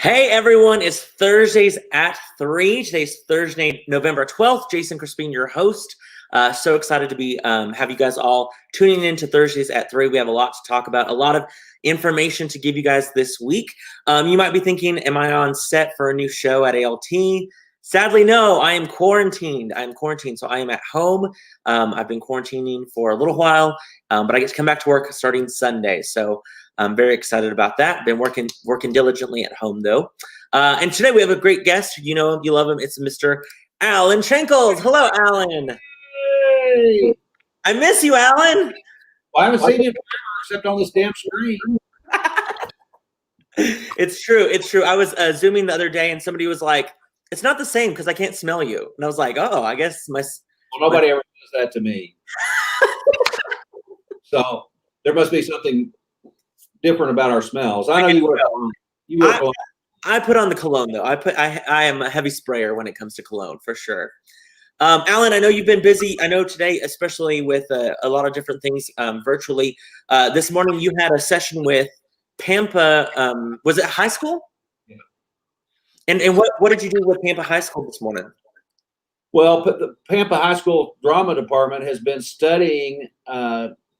Hey everyone, it's Thursdays at 3. Today's Thursday, November 12th. Jason Crespin, your host. So excited to be have you guys all tuning in to Thursdays at 3. We have a lot to talk about, a lot of information to give you guys this week. You might be thinking, am I on set for a new show at ALT? Sadly, no, I am quarantined. So I am at home. I've been quarantining for a little while, but I get to come back to work starting Sunday. So I'm very excited about that. Been working diligently at home though. And today we have a great guest. You know him, you love him. It's Mr. Allen Shankles. Hello, Allen. Hey. I miss you, Allen. Well, I haven't seen you forever except on this damn screen. It's true. I was Zooming the other day and somebody was like, it's not the same because I can't smell you. And I was like, oh, I guess Well, nobody ever does that to me. So there must be something different about our smells. I know you wear cologne. I put on the cologne though. I am a heavy sprayer when it comes to cologne for sure. Allen, I know you've been busy. I know today, especially with a lot of different things virtually. This morning you had a session with Pampa. Was it high school? Yeah. And what did you do with Pampa High School this morning? Well, the Pampa High School drama department has been studying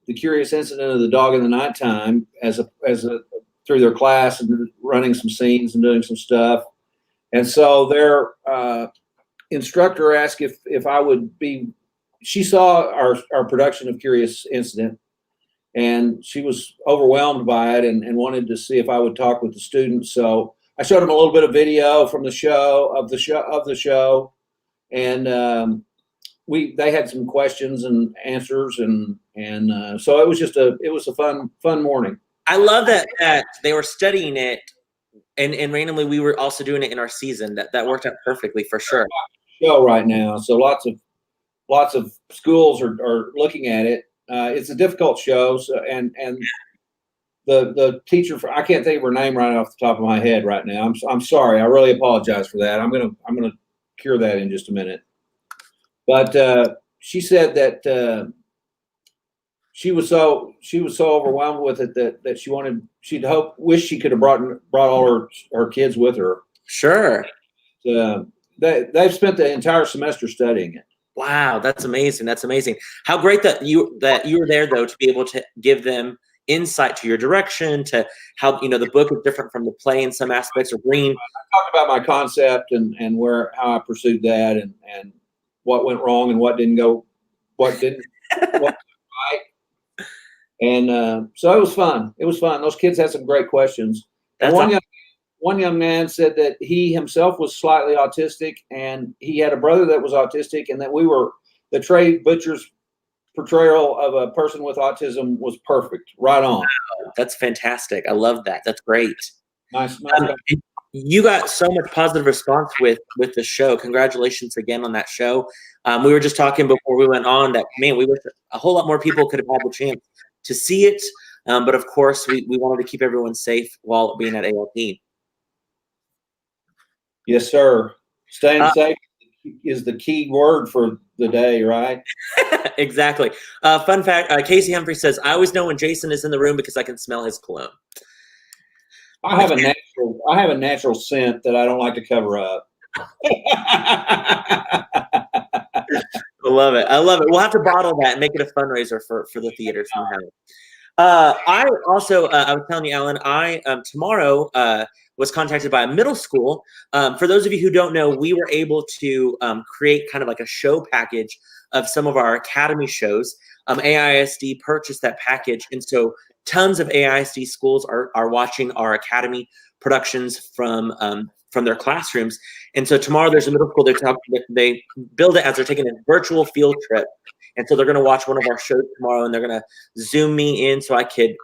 the curious incident of the dog in the nighttime as a through their class and running some scenes and doing some stuff. And so their instructor asked if I would be. She saw our production of Curious Incident, and she was overwhelmed by it and wanted to see if I would talk with the students. So I showed them a little bit of video from the show, and they had some questions and answers, and so it was a fun morning. I love that they were studying it, and randomly we were also doing it in our season. That worked out perfectly for sure. Show right now, so lots of schools are looking at it. It's a difficult show, so, and the teacher, I can't think of her name right off the top of my head right now. I'm sorry. I really apologize for that. I'm gonna cure that in just a minute. But she said that she was so overwhelmed with it that wished she could have brought all her kids with her. Sure. They've spent the entire semester studying it. Wow, that's amazing. How great that you were there though to be able to give them insight to your direction, to how the book is different from the play in some aspects, or bringing. I talked about my concept and how I pursued that and what went wrong and what didn't what went right. And so it was fun. Those kids had some great questions. One young man said that he himself was slightly autistic, and he had a brother that was autistic, and that the Trey Butcher's portrayal of a person with autism was perfect. Right on. Wow, that's fantastic. I love that. That's great. Nice. You got so much positive response with the show. Congratulations again on that show. We were just talking before we went on that, man, we wish a whole lot more people could have had the chance to see it. But of course, we wanted to keep everyone safe while being at ALT. Yes, sir. Staying safe is the key word for the day, right? Exactly. Fun fact, Casey Humphrey says, I always know when Jason is in the room because I can smell his cologne. I have a natural scent that I don't like to cover up. I love it. We'll have to bottle that and make it a fundraiser for the theater somehow. I was telling you, Allen, I tomorrow was contacted by a middle school. For those of you who don't know, we were able to create kind of like a show package of some of our academy shows. AISD purchased that package, and so tons of AISD schools are watching our academy productions from their classrooms. And so tomorrow there's a middle school. They build it as they're taking a virtual field trip. And so they're going to watch one of our shows tomorrow, and they're going to Zoom me in so I could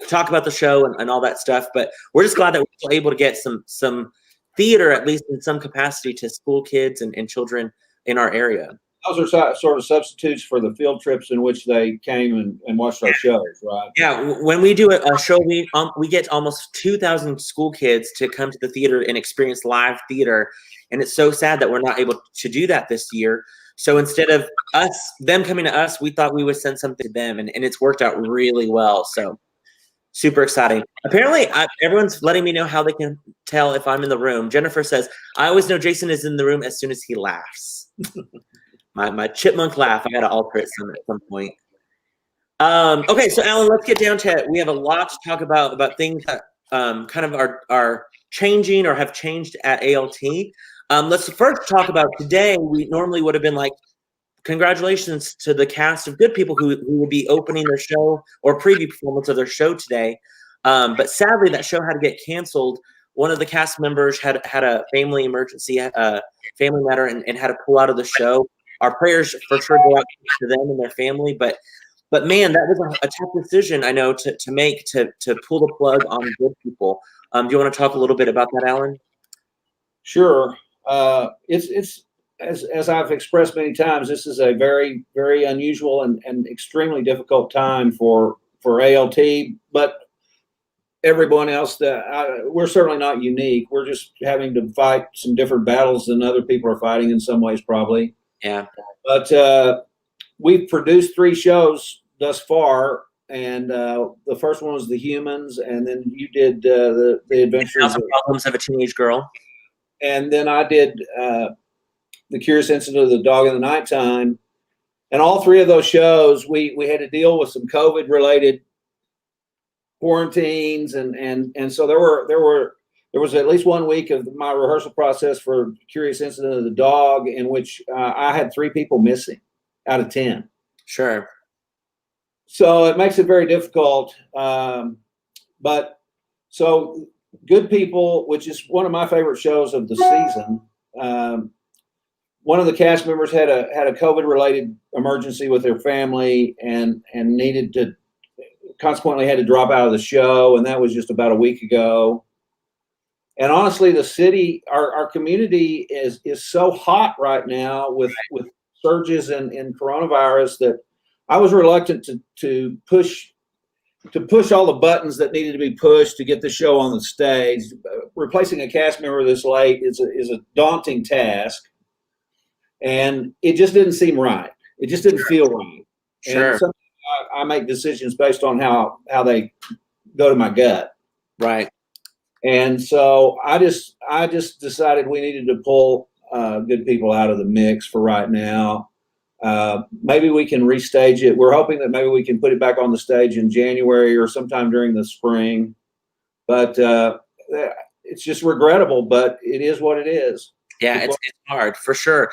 talk about the show and all that stuff. But we're just glad that we're able to get some theater, at least in some capacity, to school kids and children in our area. Those are sort of substitutes for the field trips in which they came and watched our shows, right? Yeah, when we do a show, we get almost 2,000 school kids to come to the theater and experience live theater. And it's so sad that we're not able to do that this year. So instead of them coming to us, we thought we would send something to them, and it's worked out really well. So Super exciting. Apparently, everyone's letting me know how they can tell if I'm in the room. Jennifer says, I always know Jason is in the room as soon as he laughs. my chipmunk laugh, I got to alter it at some point. Okay, so Alan, let's get down to it. We have a lot to talk about things that kind of are changing or have changed at ALT. Let's first talk about today. We normally would have been like, congratulations to the cast of Good People who would be opening their show or preview performance of their show today. But sadly, that show had to get canceled. One of the cast members had a family emergency, family matter, and had to pull out of the show. Our prayers for sure go out to them and their family. But man, that was a tough decision, I know, to make to pull the plug on Good People. Do you want to talk a little bit about that, Alan? Sure. It's as I've expressed many times, this is a very, very unusual and extremely difficult time for ALT, but everyone else we're certainly not unique. We're just having to fight some different battles than other people are fighting in some ways, probably. Yeah. But we've produced 3 shows thus far, and the first one was The Humans, and then you did the Adventures of Problems of a Teenage Girl, and then I did The Curious Incident of the Dog in the Nighttime. And all 3 of those shows, we had to deal with some COVID related quarantines, and so there was at least 1 week of my rehearsal process for Curious Incident of the Dog in which I had 3 people missing out of 10. Sure. So it makes it very difficult. But so Good People, which is one of my favorite shows of the season. One of the cast members had a COVID related emergency with their family and needed to consequently had to drop out of the show. And that was just about a week ago. And honestly, the city, our community is so hot right now with surges in coronavirus that I was reluctant to push all the buttons that needed to be pushed to get the show on the stage. Replacing a cast member this late is a daunting task, and it just didn't seem right. It just didn't feel right. Sure. And sometimes I make decisions based on how they go to my gut. Right. And so I just decided we needed to pull Good People out of the mix for right now. Maybe we can restage it. We're hoping that maybe we can put it back on the stage in January or sometime during the spring. But it's just regrettable, but it is what it is. Yeah, it's hard for sure.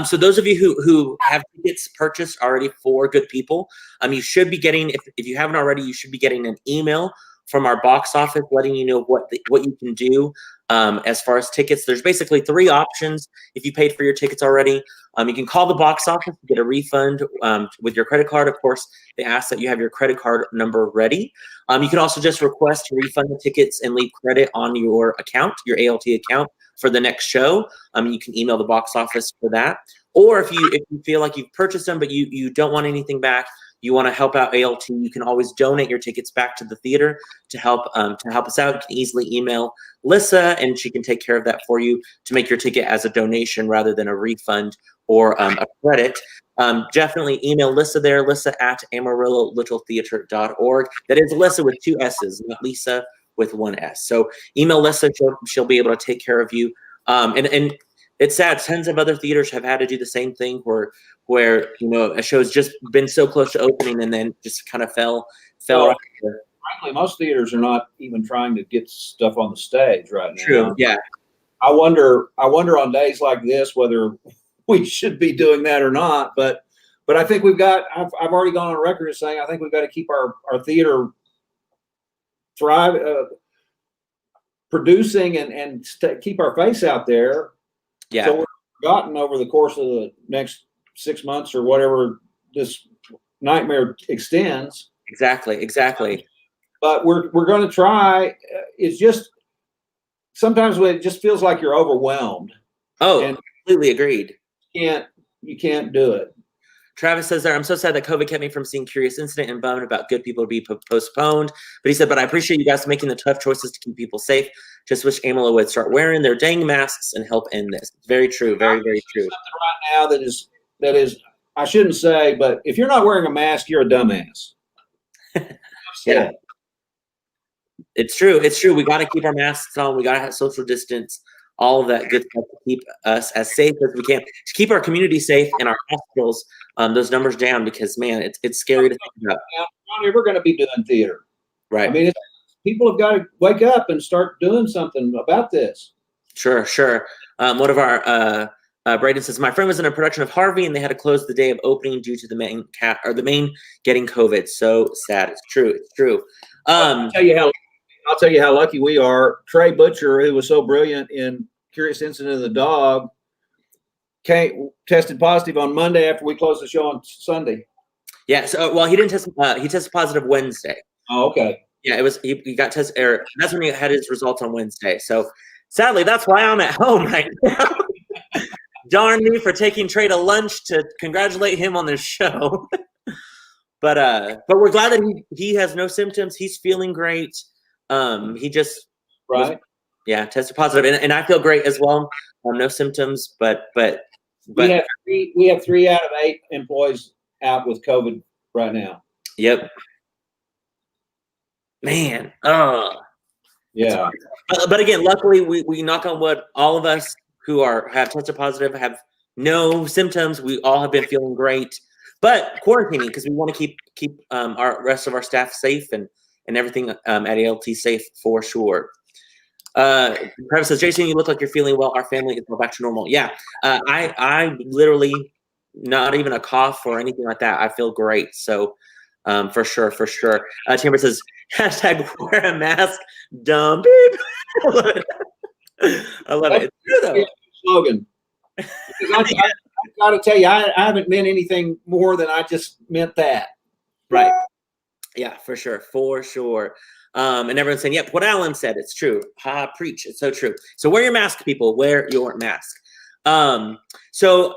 So those of you who have tickets purchased already for Good People, you should be getting, if you haven't already, you should be getting an email from our box office letting you know what you can do as far as tickets. There's basically 3 options if you paid for your tickets already. You can call the box office to get a refund with your credit card. Of course, they ask that you have your credit card number ready. You can also just request to refund the tickets and leave credit on your account, your ALT account, for the next show. You can email the box office for that. Or if you feel like you've purchased them but you don't want anything back, you want to help out ALT, you can always donate your tickets back to the theater to help us out. You can easily email Lissa, and she can take care of that for you to make your ticket as a donation rather than a refund or a credit. Definitely email Lissa there, lissa@amarillolittletheater.org. That is Lissa with 2 S's, not Lisa with 1 S. So email Lissa, she'll be able to take care of you. And it's sad, tons of other theaters have had to do the same thing where a show's just been so close to opening and then just kind of fell right there. Frankly, most theaters are not even trying to get stuff on the stage right now. True, yeah. I wonder on days like this whether we should be doing that or not. But I think I've already gone on record as saying I think we've got to keep our theater producing and keep our face out there. Yeah. So we're forgotten over the course of the next 6 months or whatever this nightmare extends. Exactly. But we're going to try. It's just sometimes when it just feels like you're overwhelmed. Oh, and completely agreed. You can't do it. Travis says there, I'm so sad that COVID kept me from seeing Curious Incident and bummed about Good People to be postponed. But he said, but I appreciate you guys making the tough choices to keep people safe. Just wish AMLO would start wearing their dang masks and help end this. Very true. Very, very true. Something right now that is, I shouldn't say, but if you're not wearing a mask, you're a dumbass. Yeah. It's true. It's true. We got to keep our masks on. We got to have social distance, all of that good stuff to keep us as safe as we can, to keep our community safe and our hospitals, those numbers down, because man, it's scary to think about. We're not ever going to be doing theater. Right. I mean, people have got to wake up and start doing something about this. Sure. One of our Braden says, my friend was in a production of Harvey and they had to close the day of opening due to the main getting COVID. So sad. It's true. I'll tell you how lucky we are. Trey Butcher, who was so brilliant in Curious Incident of the Dog, tested positive on Monday after we closed the show on Sunday. Yeah. So, well, he didn't test. He tested positive Wednesday. Oh, okay. Yeah, it was. He got tested. That's when he had his results on Wednesday. So, sadly, that's why I'm at home right now. Darn me for taking Trey to lunch to congratulate him on this show. But we're glad that he has no symptoms. He's feeling great. He just tested positive, and I feel great as well. No symptoms, but we have 3 out of 8 employees out with COVID right now. Yep. Man. Yeah. But again, luckily we knock on wood, all of us who have tested positive have no symptoms. We all have been feeling great, but quarantining because we want to keep our rest of our staff safe and everything at ALT safe for sure. Travis says, Jason, you look like you're feeling well. Our family is back to normal. Yeah. I literally, not even a cough or anything like that. I feel great. So for sure. Chamber says, hashtag wear a mask, dumb. I love it. It's true though. Slogan. I got to tell you, I haven't meant anything more than I just meant that. Right. Yeah, for sure. And everyone's saying, yep, what Allen said, it's true. Preach. It's so true. So wear your mask, people. Wear your mask. So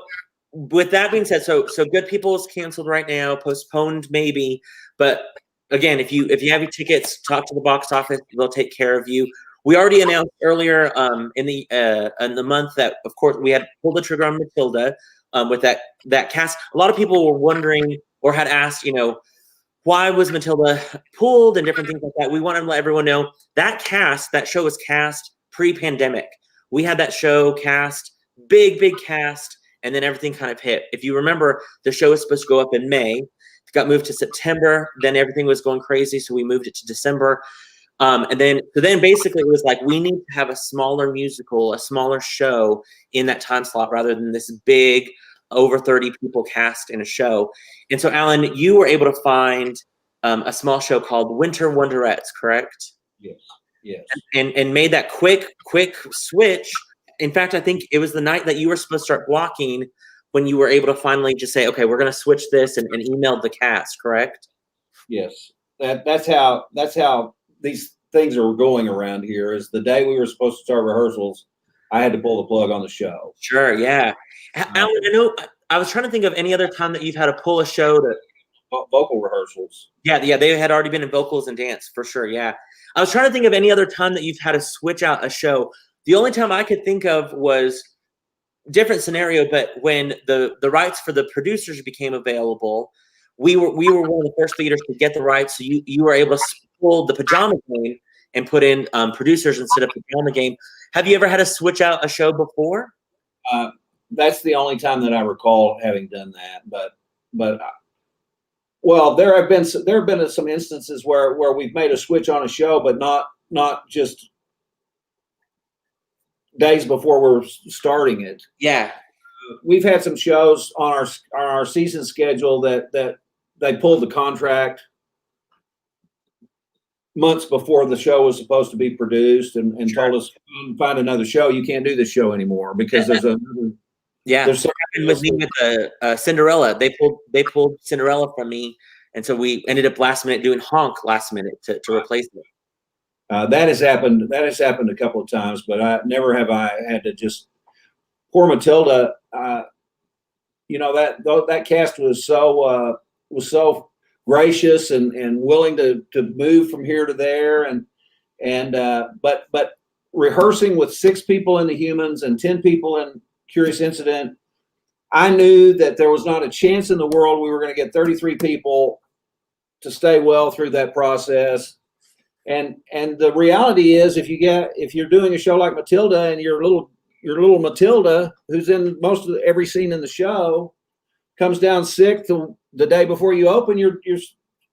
with that being said, so Good People is canceled right now, postponed maybe. But again, if you have your tickets, talk to the box office. They'll take care of you. We already announced earlier in the month that, of course, we had pulled the trigger on Matilda with that cast. A lot of people were wondering or had asked, why was Matilda pulled and different things like that. We wanted to let everyone know that show was cast pre-pandemic. We had that show cast, big cast, and then everything kind of hit. If you remember, the show was supposed to go up in May. It got moved to September. Then everything was going crazy, so we moved it to December. And then basically it was like, we need to have a smaller musical, a smaller show in that time slot rather than this big over 30 people cast in a show. And so, Allen, you were able to find a small show called Winter Wonderettes, correct? Yes. And made that quick switch. In fact, I think it was the night that you were supposed to start blocking when you were able to finally just say, okay, we're going to switch this and emailed the cast, correct? Yes. That's how these things are going around here. Is the day we were supposed to start rehearsals, I had to pull the plug on the show. Sure, yeah. Allen, I know I was trying to think of any other time that you've had to pull a show to vocal rehearsals. Yeah, they had already been in vocals and dance for sure. Yeah, I was trying to think of any other time that you've had to switch out a show. The only time I could think of was different scenario, but when the rights for the producers became available, we were one of the first theaters to get the rights. So you were able to pull the Pajama Game and put in producers instead of Pajama Game. Have you ever had to switch out a show before? That's the only time that I recall having done that. But well, there have been some instances where we've made a switch on a show, but not just days before we're starting it. Yeah, we've had some shows on our season schedule that they pulled the contract months before the show was supposed to be produced and told us, find another show. You can't do this show anymore because there's another. Yeah, there's with me with Cinderella. They pulled Cinderella from me, and so we ended up last minute doing Honk last minute to replace it. That has happened a couple of times, but I never have I had to just poor Matilda. That cast was so gracious and willing to move from here to there but rehearsing with 6 people in the Humans and 10 people in Curious Incident, I knew that there was not a chance in the world we were going to get 33 people to stay well through that process. And the reality is, if you're doing a show like Matilda, and your little Matilda, who's in most of every scene in the show, comes down sick the day before you open, you're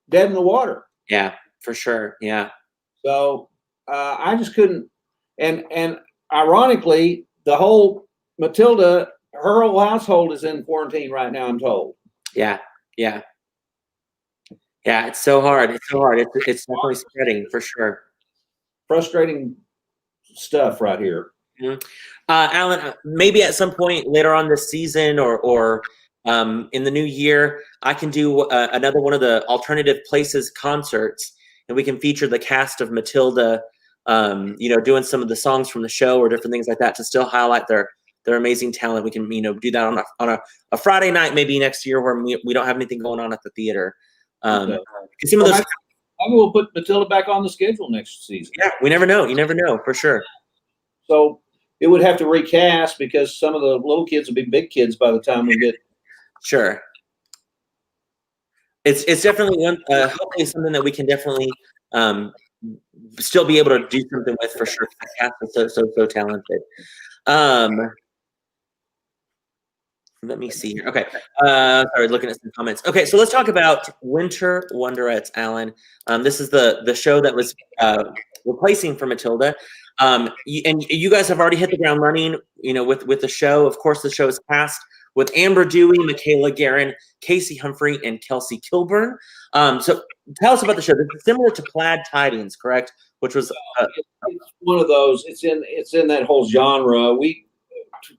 dead in the water. Yeah, for sure. Yeah. So I just couldn't. And ironically, the whole Matilda, her whole household is in quarantine right now, I'm told. Yeah. Yeah. Yeah. It's so hard. It's so hard. It's definitely spreading for sure. Frustrating stuff right here. Mm-hmm. Allen, maybe at some point later on this season, or in the new year, I can do another one of the Alternative Places concerts, and we can feature the cast of Matilda, doing some of the songs from the show or different things like that to still highlight their amazing talent. We can, do that on a Friday night, maybe next year, where we don't have anything going on at the theater. Okay. Some of those. Maybe we'll put Matilda back on the schedule next season. Yeah, we never know. You never know, for sure. So it would have to recast, because some of the little kids will be big kids by the time we get. Sure. It's definitely hopefully something that we can definitely still be able to do something with, for sure. The cast is so talented. Let me see here. Okay. Sorry, looking at some comments. Okay, so let's talk about Winter Wonderettes, Allen. This is the show that was replacing for Matilda. And you guys have already hit the ground running, with the show. Of course, the show is cast with Amber Dewey, Michaela Guerin, Casey Humphrey, and Kelsey Kilburn. So tell us about the show. This is similar to Plaid Tidings, correct? Which was it's one of those. It's in that whole genre. We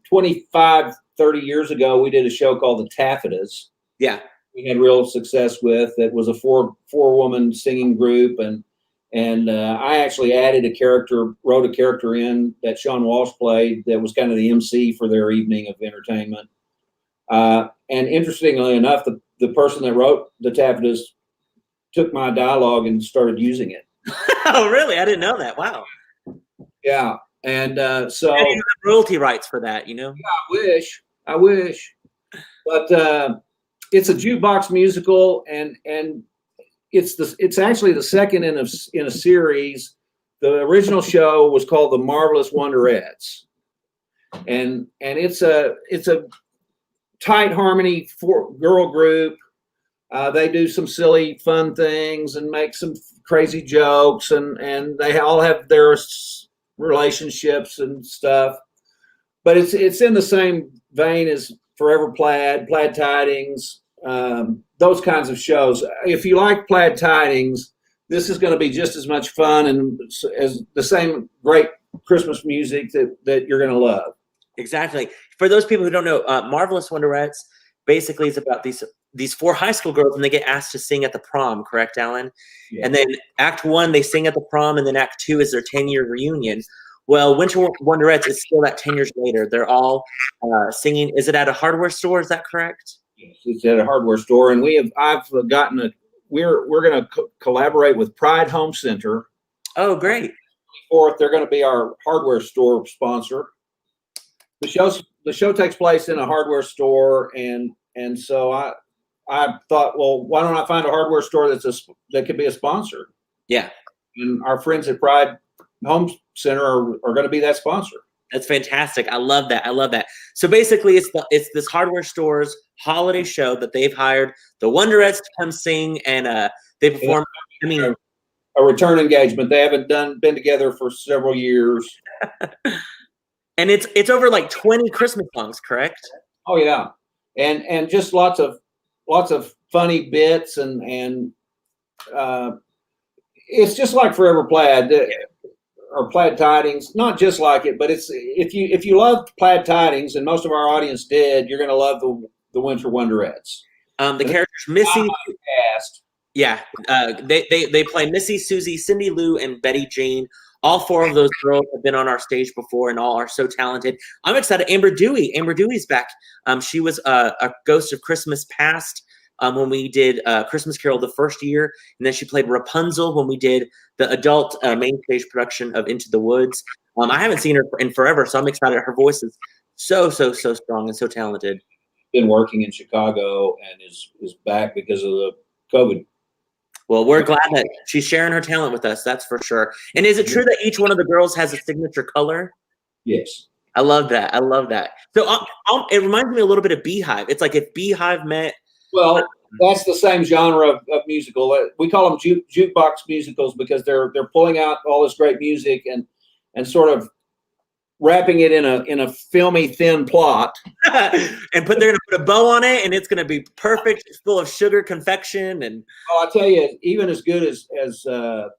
25, 30 years ago, we did a show called The Taffetas. Yeah, we had real success with. It was a four-woman singing group, and I actually wrote a character in that Sean Walsh played, that was kind of the MC for their evening of entertainment. And interestingly enough, the person that wrote The Taffetas took my dialogue and started using it. Oh, really? I didn't know that. Wow. Yeah. And so I didn't have royalty rights for that, Yeah, I wish. But it's a jukebox musical, and it's actually the second in a series. The original show was called The Marvelous Wonderettes, and it's a tight harmony girl group. They do some silly, fun things and make some crazy jokes, and they all have their relationships and stuff. But it's in the same vein as Forever Plaid Tidings, those kinds of shows. If you like Plaid Tidings, this is going to be just as much fun and as the same great Christmas music that you're going to love. Exactly. For those people who don't know, Marvelous Wonderettes basically is about these four high school girls, and they get asked to sing at the prom, correct, Allen? Yeah. And then Act 1, they sing at the prom, and then Act 2 is their 10-year reunion. Well, Winter Wonderettes is still that 10 years later. They're all singing. Is it at a hardware store? Is that correct? Yes, it's at a hardware store, and we're going to collaborate with Pride Home Center. Oh, great! They're going to be our hardware store sponsor. The show takes place in a hardware store, and so I thought, well, why don't I find a hardware store that could be a sponsor? Yeah, and our friends at Pride Home Center are going to be that sponsor. That's fantastic. I love that. So basically, it's this hardware store's holiday show that they've hired the Wonderettes to come sing, and they perform. A return engagement. They haven't been together for several years. And it's over like 20 Christmas songs, correct? Oh yeah, and just lots of funny bits, and it's just like Forever Plaid or Plaid Tidings. Not just like it, but it's if you love Plaid Tidings, and most of our audience did, you're going to love the Winter Wonderettes. The characters Missy. Cast. Yeah, they play Missy, Susie, Cindy Lou, and Betty Jane. All four of those girls have been on our stage before and all are so talented. I'm excited. Amber Dewey's back. She was a Ghost of Christmas Past when we did Christmas Carol the first year. And then she played Rapunzel when we did the adult main stage production of Into the Woods. I haven't seen her in forever, so I'm excited. Her voice is so strong and so talented. Been working in Chicago and is back because of the COVID. Well, we're glad that she's sharing her talent with us. That's for sure. And is it true that each one of the girls has a signature color? Yes. I love that. I love that. So it reminds me a little bit of Beehive. It's like if Beehive met. Well, that's the same genre of musical. We call them jukebox musicals because they're pulling out all this great music and sort of wrapping it in a filmy thin plot, and they're gonna put a bow on it, and it's gonna be perfect. It's full of sugar confection, and I'll tell you, even as good as the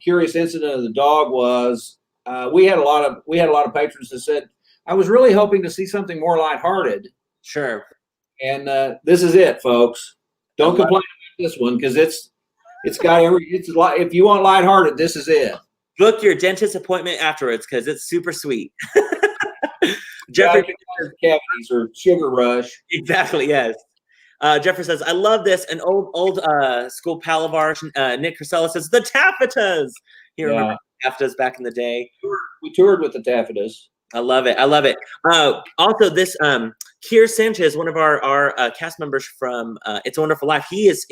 Curious Incident of the Dog was, we had a lot of patrons that said, I was really hoping to see something more lighthearted. Sure. And this is it, folks. Don't complain about this one because it's got if you want lighthearted, this is it. Book your dentist appointment afterwards because it's super sweet. Jeffrey cavities or sugar rush. Exactly. Yes. Jeffrey says, "I love this." An old school pal of ours, Nick Crisella, says the Taffetas. He remembers Taffetas back in the day. We toured with the Taffetas. I love it. I love it. Also, this Kier Sanchez, one of our cast members from It's a Wonderful Life, he's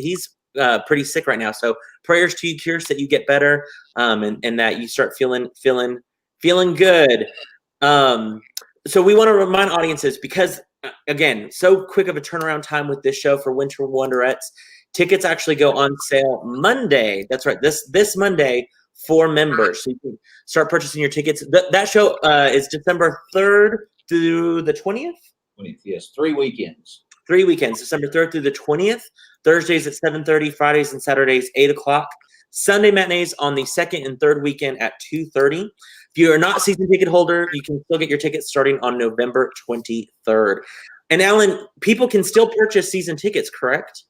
pretty sick right now. So prayers to you, Kier, that you get better and that you start feeling good. So we want to remind audiences because again, so quick of a turnaround time with this show for Winter Wonderettes. Tickets actually go on sale Monday. That's right. This Monday for members. So you can start purchasing your tickets. That show is December 3rd through the 20th? 20th, yes. 3 weekends. 3 weekends, December 3rd through the 20th. Thursdays at 7:30, Fridays and Saturdays 8 o'clock. Sunday matinees on the second and third weekend at 2:30. If you are not a season ticket holder, you can still get your tickets starting on November 23rd. And Alan, people can still purchase season tickets, correct?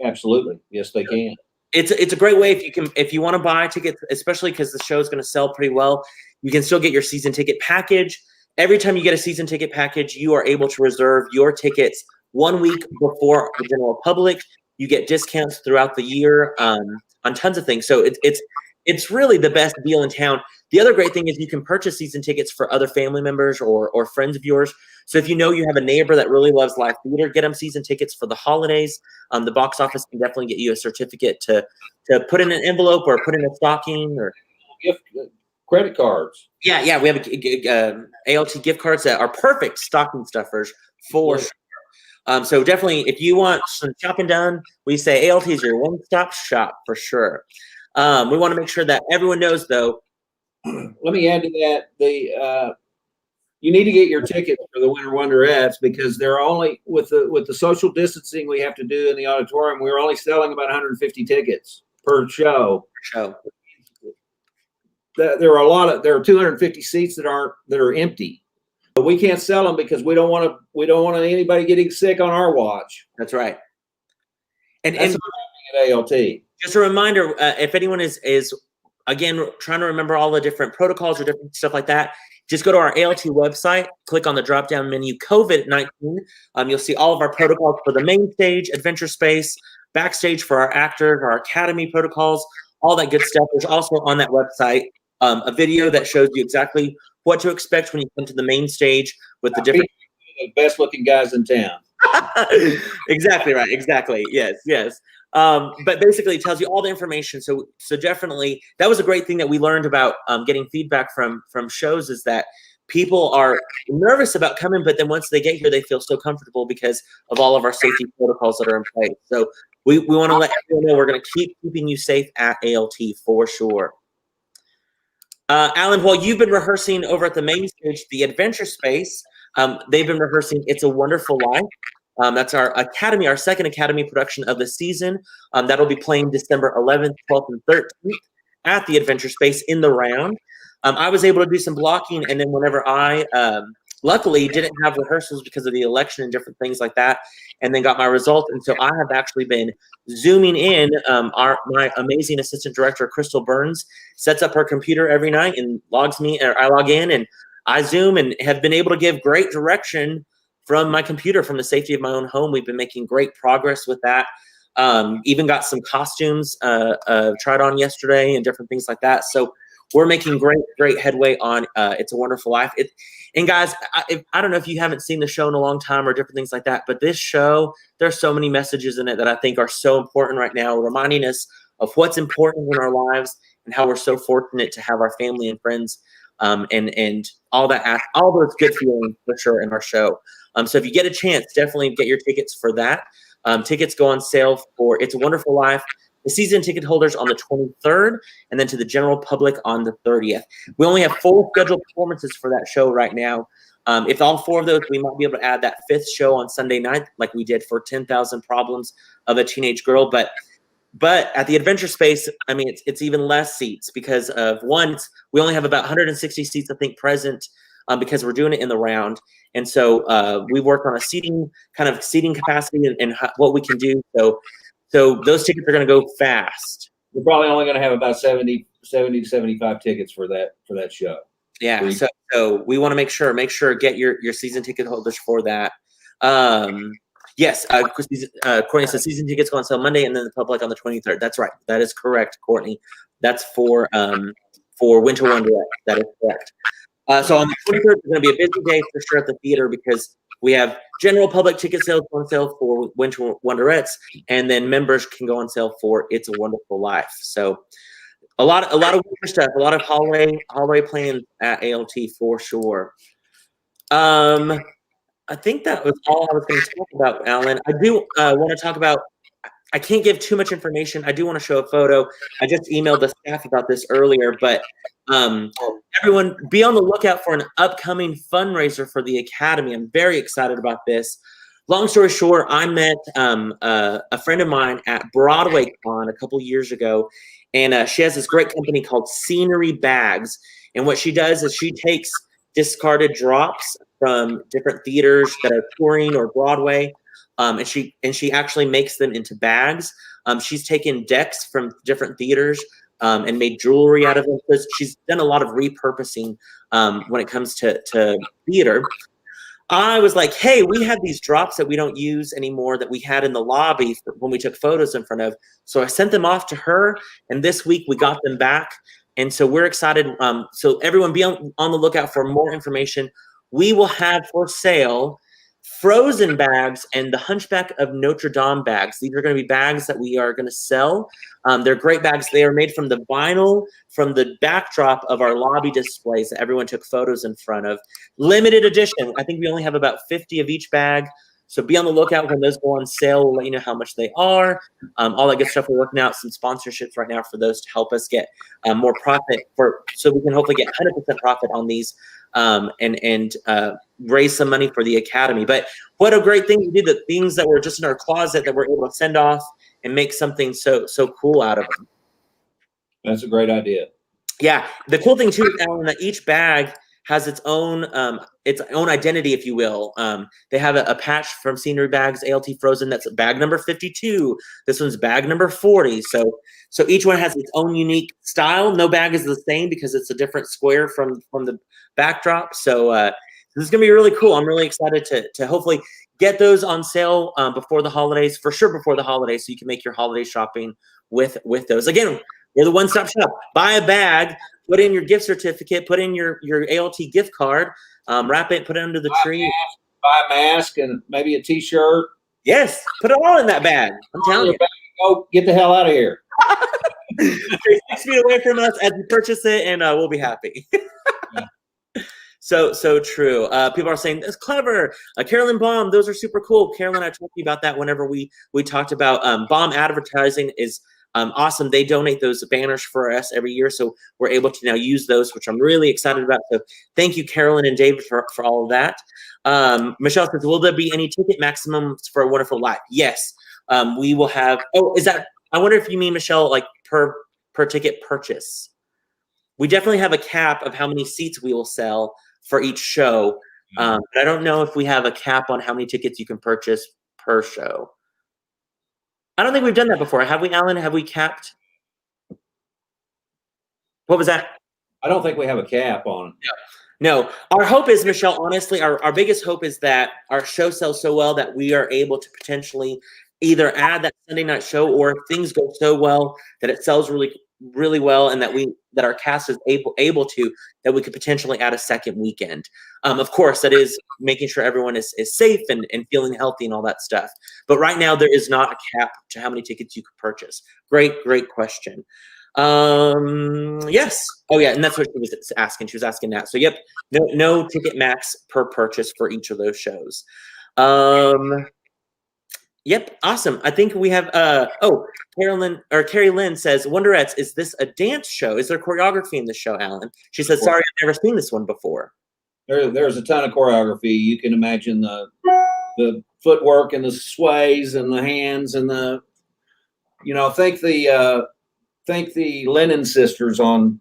Absolutely. Yes, they can. It's a great way if you want to buy tickets, especially because the show is going to sell pretty well. You can still get your season ticket package. Every time you get a season ticket package, you are able to reserve your tickets 1 week before the general public. You get discounts throughout the year on tons of things. So it's really the best deal in town. The other great thing is you can purchase season tickets for other family members or friends of yours. So if you know you have a neighbor that really loves live theater, get them season tickets for the holidays. The box office can definitely get you a certificate to put in an envelope or put in a stocking or gift credit cards. Yeah, we have ALT gift cards that are perfect stocking stuffers for sure. So definitely, if you want some shopping done, we say ALT is your one-stop shop for sure. We want to make sure that everyone knows, though. Let me add to that. You need to get your tickets for the Winter Wonderettes because they're only with the social distancing we have to do in the auditorium. We're only selling about 150 tickets per show. There are 250 seats that are empty, but we can't sell them because we don't want anybody getting sick on our watch. That's right. And at ALT. Just a reminder, if anyone is again trying to remember all the different protocols or different stuff like that, just go to our ALT website, click on the drop-down menu COVID-19. You'll see all of our protocols for the main stage, adventure space, backstage for our actors, our academy protocols, all that good stuff. There's also on that website a video that shows you exactly what to expect when you come to the main stage with the different best-looking guys in town. Exactly right. Exactly. Yes. But basically, it tells you all the information. So definitely, that was a great thing that we learned about getting feedback from shows is that people are nervous about coming, but then once they get here, they feel so comfortable because of all of our safety protocols that are in place. So we want to let everyone know we're going to keep keeping you safe at ALT for sure. Alan, while you've been rehearsing over at the main stage, the Adventure Space, they've been rehearsing It's a Wonderful Life. That's our academy, our second academy production of the season. That'll be playing December 11th, 12th, and 13th at the Adventure Space in the round. I was able to do some blocking, and then whenever I luckily didn't have rehearsals because of the election and different things like that, and then got my results. And so I have actually been Zooming in. My amazing assistant director, Crystal Burns, sets up her computer every night and logs me, or I log in and I Zoom and have been able to give great direction from my computer from the safety of my own home. We've been making great progress with that. Even got some costumes tried on yesterday and different things like that. So we're making great headway on It's a Wonderful Life. And guys, I don't know if you haven't seen the show in a long time or different things like that, but this show, there's so many messages in it that I think are so important right now, reminding us what's important in our lives and how we're so fortunate to have our family and friends and all those good feelings for sure in our show. So if you get a chance, definitely get your tickets for that. Tickets go on sale for It's a Wonderful Life, the season ticket holders on the 23rd, and then to the general public on the 30th. We only have 4 scheduled performances for that show right now. If all 4 of those, we might be able to add that 5th show on Sunday night, like we did for 10,000 Problems of a Teenage Girl. But at the Adventure Space, I mean, it's even less seats because of we only have about 160 seats, I think, present because we're doing it in the round. And so we work on a seating capacity and what we can do. So those tickets are going to go fast. We're probably only going to have about 70 to 75 tickets for that show. Yeah. So we want to make sure get your season ticket holders for that. Yes, Courtney says season tickets go on sale Monday and then the public on the 23rd. That's right. That is correct, Courtney. That's for Winter Wonderette. That is correct. So on the 23rd, it's going to be a busy day for sure at the theater because we have general public ticket sales on sale for Winter Wonderettes, and then members can go on sale for It's a Wonderful Life. So a lot of winter stuff, a lot of holiday plans at ALT for sure. I think that was all I was going to talk about, Alan. I do want to talk about. I can't give too much information. I do want to show a photo. I just emailed the staff about this earlier, but everyone be on the lookout for an upcoming fundraiser for the Academy. I'm very excited about this. Long story short, I met a friend of mine at Broadway Con a couple years ago, and she has this great company called Scenery Bags. And what she does is she takes discarded drops from different theaters that are touring or Broadway, and she actually makes them into bags. She's taken decks from different theaters and made jewelry out of them. So she's done a lot of repurposing when it comes to theater. I was like, hey, we have these drops that we don't use anymore that we had in the lobby when we took photos in front of. So I sent them off to her, and this week we got them back. And so we're excited. So everyone be on the lookout for more information. We will have for sale Frozen bags and the Hunchback of Notre Dame bags. These are going to be bags that we are going to sell. They're great bags. They are made from the vinyl from the backdrop of our lobby displays that everyone took photos in front of. Limited edition. I think we only have about 50 of each bag. So be on the lookout when those go on sale. We'll let you know how much they are. All that good stuff. We're working out some sponsorships right now for those to help us get more profit so we can hopefully get 100% profit on these and raise some money for the Academy. But what a great thing to do, the things that were just in our closet that we're able to send off and make something so cool out of them. That's a great idea. Yeah. The cool thing too, Alan, that each bag has its own identity, if you will. They have a patch from Scenery Bags, ALT Frozen. That's bag number 52. This one's bag number 40. So each one has its own unique style. No bag is the same because it's a different square from the backdrop. So this is gonna be really cool. I'm really excited to hopefully get those on sale before the holidays, for sure before the holidays, so you can make your holiday shopping with those. Again, we're the one-stop shop. Buy a bag, put in your gift certificate, put in your ALT gift card, wrap it, put it under the tree. Buy a mask and maybe a T-shirt. Yes, put it all in that bag. I'm telling you. Go get the hell out of here. Stay 6 feet away from us as you purchase it, and we'll be happy. So true. People are saying that's clever. Carolyn Baum, those are super cool. Carolyn, I told you about that whenever we talked about Baum Advertising is awesome. They donate those banners for us every year, so we're able to now use those, which I'm really excited about. So thank you, Carolyn and David, for all of that. Michelle says, will there be any ticket maximums for A Wonderful Life? Yes. We will have. Oh, is that? I wonder if you mean, Michelle, like per ticket purchase. We definitely have a cap of how many seats we will sell for each show. But I don't know if we have a cap on how many tickets you can purchase per show. I don't think we've done that before. Have we, Alan? Have we capped? What was that? I don't think we have a cap on. No. Our hope is, Michelle, honestly, our biggest hope is that our show sells so well that we are able to potentially either add that Sunday night show, or if things go so well that it sells really really well, and that our cast is able to, that we could potentially add a second weekend. Of course, that is making sure everyone is safe and feeling healthy and all that stuff. But right now, there is not a cap to how many tickets you could purchase. Great question. Yes. Oh yeah, and that's what she was asking. She was asking that. So yep, no ticket max per purchase for each of those shows. Yep, awesome. I think we have Carrie Lynn says, Wonderettes, is this a dance show? Is there choreography in the show, Alan? She says, sorry, I've never seen this one before. There's a ton of choreography. You can imagine the footwork and the sways and the hands and think the Lennon sisters on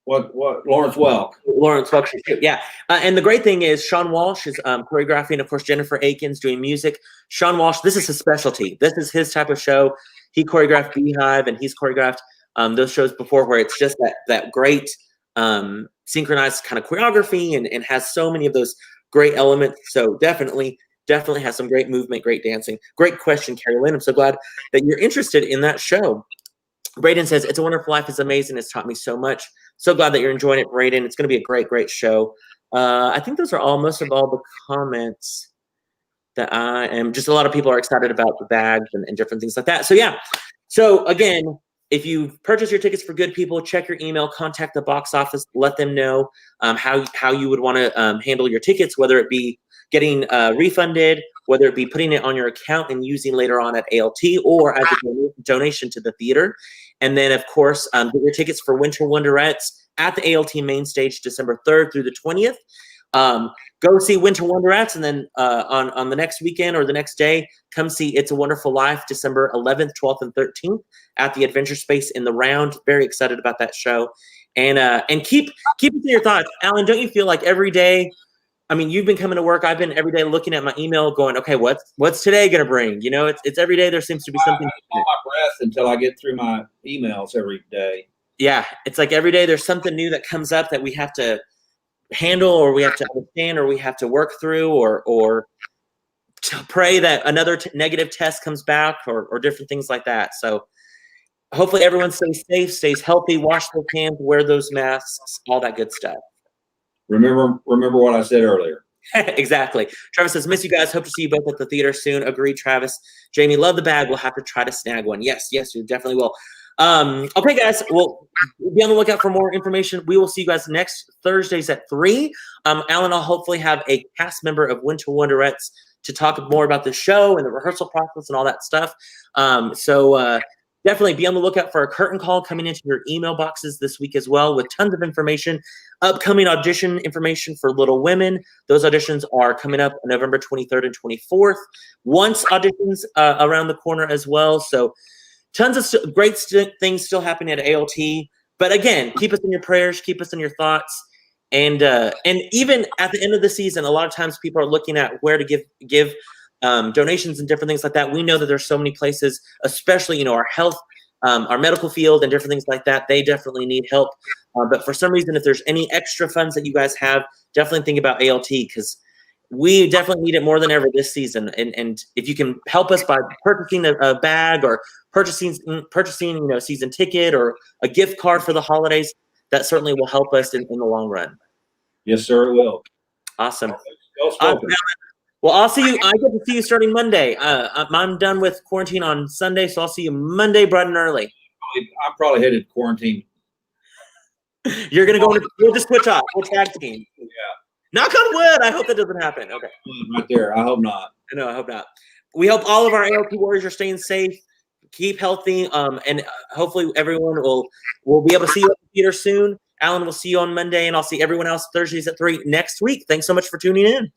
what Lawrence Welk. Lawrence Welk, yeah. And the great thing is Sean Walsh is choreographing, and of course Jennifer Aiken's doing music. Sean Walsh, this is his specialty. This is his type of show. He choreographed Beehive, and he's choreographed those shows before, where it's just that great synchronized kind of choreography and has so many of those great elements. So definitely has some great movement, great dancing. Great question, Carrie Lynn. I'm so glad that you're interested in that show. Braden says, It's a Wonderful Life is amazing. It's taught me so much. So glad that you're enjoying it, Braden. It's going to be a great show. I think those are most of all the comments that I am. Just a lot of people are excited about the bags and different things like that. So yeah. So again, if you purchase your tickets for Good People, check your email, contact the box office, let them know how you would want to handle your tickets, whether it be getting refunded, whether it be putting it on your account and using later on at ALT, or as a donation to the theater. And then, of course, get your tickets for Winter Wonderettes at the ALT main stage, December 3rd through the 20th. Go see Winter Wonderettes, and then on the next weekend or the next day, come see It's a Wonderful Life, December 11th, 12th, and 13th at the Adventure Space in the Round. Very excited about that show. And keep it in your thoughts. Alan, don't you feel like every day, I mean, you've been coming to work. I've been every day looking at my email going, okay, what's today going to bring? It's every day there seems to be something. I hold my breath until I get through my emails every day. Yeah, it's like every day there's something new that comes up that we have to handle, or we have to understand, or we have to work through, or to pray that another negative test comes back, or different things like that. So hopefully everyone stays safe, stays healthy, wash their hands, wear those masks, all that good stuff. Remember what I said earlier. Exactly. Travis says, miss you guys. Hope to see you both at the theater soon. Agreed, Travis. Jamie, love the bag. We'll have to try to snag one. Yes, you definitely will. Okay, guys. We'll be on the lookout for more information. We will see you guys next Thursdays at 3. Alan, I'll hopefully have a cast member of Winter Wonderettes to talk more about the show and the rehearsal process and all that stuff. So definitely be on the lookout for a curtain call coming into your email boxes this week as well, with tons of information. Upcoming audition information for Little Women. Those auditions are coming up November 23rd and 24th. Once auditions around the corner as well. So tons of great things still happening at ALT. But again, keep us in your prayers, keep us in your thoughts. And even at the end of the season, a lot of times people are looking at where to give donations and different things like that. We know that there's so many places, especially, our health, our medical field and different things like that. They definitely need help. But for some reason, if there's any extra funds that you guys have, definitely think about ALT, because we definitely need it more than ever this season. And if you can help us by purchasing a bag, or purchasing a season ticket or a gift card for the holidays, that certainly will help us in the long run. Yes, sir, it will. Awesome. Well, I'll see you. I get to see you starting Monday. I'm done with quarantine on Sunday, so I'll see you Monday bright and early. I'm probably headed to quarantine. You're going to go we'll just switch off. We'll tag team. Yeah. Knock on wood. I hope that doesn't happen. Okay. Right there. I hope not. No, I hope not. We hope all of our ALT warriors are staying safe, keep healthy, and hopefully everyone will be able to see you at the theater soon. Alan, we'll see you on Monday, and I'll see everyone else Thursdays at 3 next week. Thanks so much for tuning in.